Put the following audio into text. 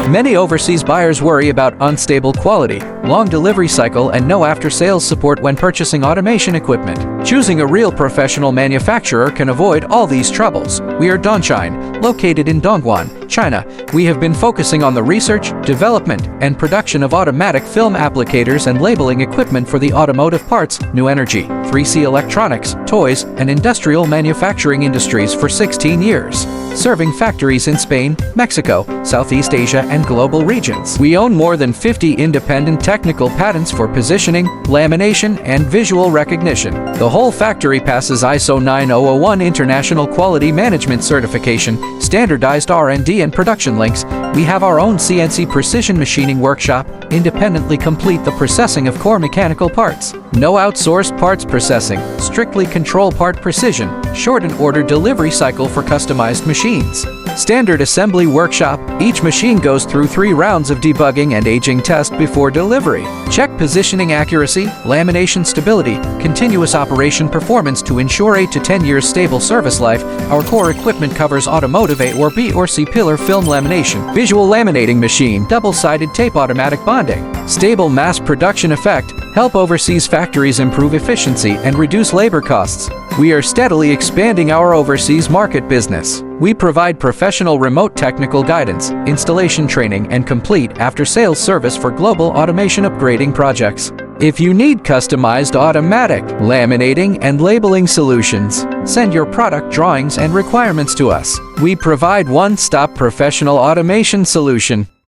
Many overseas buyers worry about unstable quality, long delivery cycle, and no after-sales support when purchasing automation equipment. Choosing a real professional manufacturer can avoid all these troubles. We are DawnShine, located in Dongguan, China. We have been focusing on the research, development, and production of automatic film applicators and labeling equipment for the automotive parts, new energy, 3C electronics, toys, and industrial manufacturing industries for 16 years, serving factories in Spain, Mexico, Southeast Asia, and global regions. We own more than 50 independent technical patents for positioning, lamination, and visual recognition. The whole factory passes ISO 9001 International Quality Management Certification, standardized R&D and production links. We have our own CNC precision machining workshop, independently complete the processing of core mechanical parts. No outsourced parts processing, strictly control part precision, shortened order delivery cycle for customized machines. Standard assembly workshop, each machine goes through 3 rounds of debugging and aging test before delivery. Check positioning accuracy, lamination stability, continuous operation performance to ensure 8 to 10 years stable service life. Our core equipment covers automotive A or B or C pillar film lamination, visual laminating machine, double-sided tape automatic bonding, stable mass production effect, help overseas factories improve efficiency and reduce labor costs. We are steadily expanding our overseas market business. We provide professional remote technical guidance, installation training, and complete after-sales service for global automation upgrading projects. If you need customized automatic, laminating, and labeling solutions, send your product drawings and requirements to us. We provide one-stop professional automation solution.